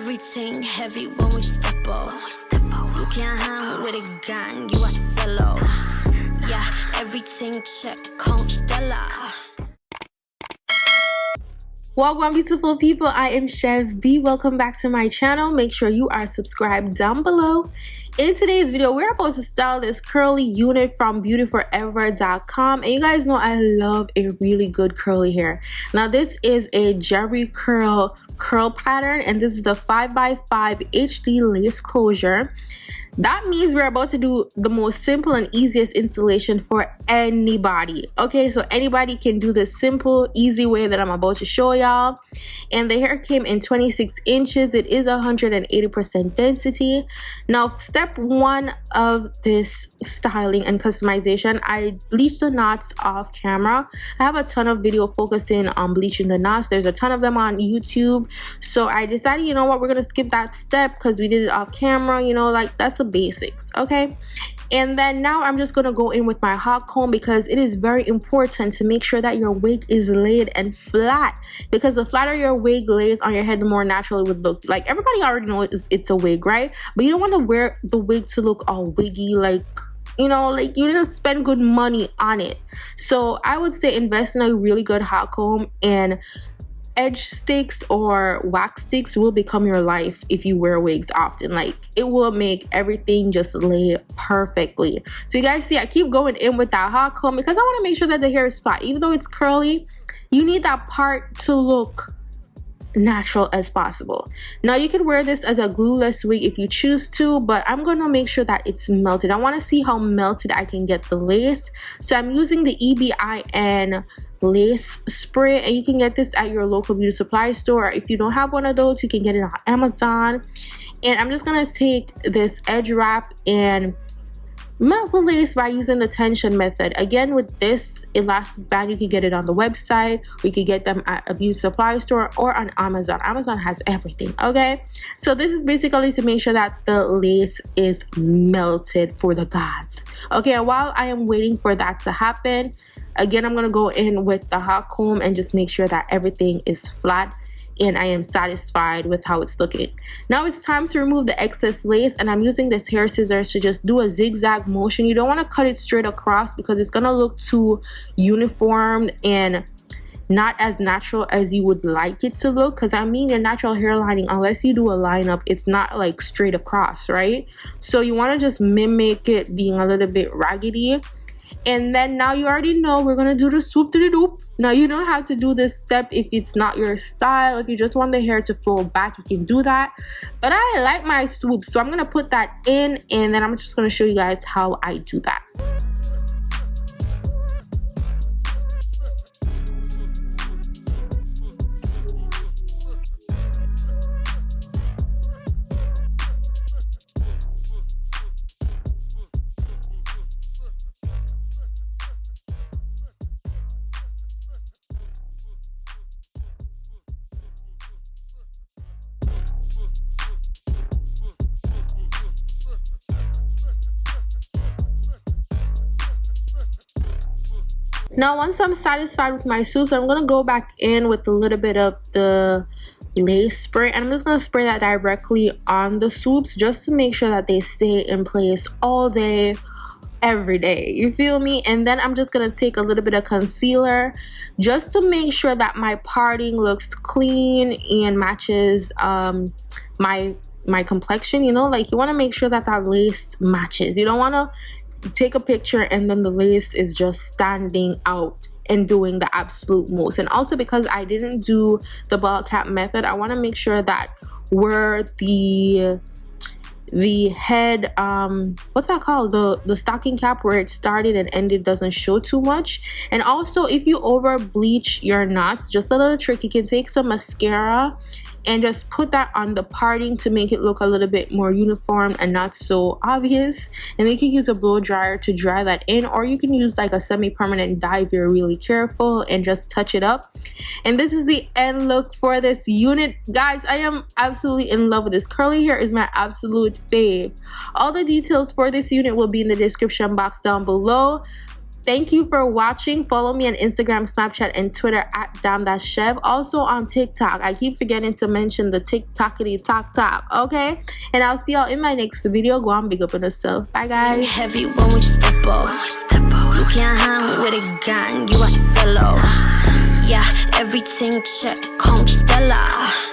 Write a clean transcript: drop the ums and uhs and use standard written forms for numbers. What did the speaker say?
Everything heavy when we step up. You can't hang with a gang, you a fellow. Yeah, everything check, Constella. Welcome, beautiful people. I am Chev B. Welcome back to my channel. Make sure you are subscribed down below. In today's video, we're about to style this curly unit from beautyforever.com. And you guys know I love a really good curly hair. Now this is a Jerry curl pattern, and this is a 5x5 HD lace closure. That means we're about to do the most simple and easiest installation for anybody. Okay, so anybody can do this simple, easy way that I'm about to show y'all. And the hair came in 26 inches. It is 180% density. Now, step one of this styling and customization, I bleached the knots off camera. I have a ton of video focusing on bleaching the knots. There's a ton of them on YouTube. So I decided, you know what, we're gonna skip that step because we did it off camera. You know, like that's the basics. Okay, and then now I'm just gonna go in with my hot comb because it is very important to make sure that your wig is laid and flat, because the flatter your wig lays on your head, the more natural it would look. Like everybody already knows it's a wig, right? But you don't want to wear the wig to look all wiggy, like, you know, like you didn't spend good money on it. So I would say invest in a really good hot comb, and edge sticks or wax sticks will become your life if you wear wigs often. Like it will make everything just lay perfectly. So you guys see, I keep going in with that hot comb because I want to make sure that the hair is flat. Even though it's curly, you need that part to look natural as possible. Now you can wear this as a glueless wig if you choose to, but I'm gonna make sure that it's melted. I want to see how melted I can get the lace, so I'm using the EBIN lace spray, and you can get this at your local beauty supply store. If you don't have one of those, you can get it on Amazon. And I'm just gonna take this edge wrap and melt the lace by using the tension method. Again, with this elastic band, you can get it on the website. We could get them at a beauty supply store or on Amazon. Amazon has everything. Okay, so this is basically to make sure that the lace is melted for the gods. Okay, and while I am waiting for that to happen, again, I'm gonna go in with the hot comb and just make sure that everything is flat and I am satisfied with how it's looking. Now it's time to remove the excess lace, and I'm using this hair scissors to just do a zigzag motion. You don't want to cut it straight across because it's gonna look too uniform and not as natural as you would like it to look. Because I mean, your natural hairlining, unless you do a lineup, it's not like straight across, right? So you want to just mimic it being a little bit raggedy. And then now you already know we're gonna do the swoop to the doop. Now you don't have to do this step if it's not your style. If you just want the hair to flow back, you can do that, but I like my swoop, so I'm gonna put that in, and then I'm just gonna show you guys how I do that. Now once I'm satisfied with my swoops, I'm gonna go back in with a little bit of the lace spray, and I'm just gonna spray that directly on the swoops just to make sure that they stay in place all day, every day. You feel me? And then I'm just gonna take a little bit of concealer just to make sure that my parting looks clean and matches my complexion. You know, like you want to make sure that that lace matches. You don't want to take a picture and then the lace is just standing out and doing the absolute most. And also, because I didn't do the ball cap method, I want to make sure that where the head, what's that called, the stocking cap, where it started and ended, doesn't show too much. And also, if you over bleach your knots, just a little trick, you can take some mascara and just put that on the parting to make it look a little bit more uniform and not so obvious. And then you can use a blow dryer to dry that in, or you can use like a semi-permanent dye if you're really careful and just touch it up. And this is the end look for this unit. Guys, I am absolutely in love with this. Curly hair is my absolute fave. All the details for this unit will be in the description box down below. Thank you for watching. Follow me on Instagram, Snapchat, and Twitter at damn-chev. Also on TikTok. I keep forgetting to mention the TikTokity talk, okay? And I'll see y'all in my next video. Go on, big up on yourself. Bye, guys. Heavy when we step up. You can't hang with a gang, you a solo. Yeah, everything check, Constella.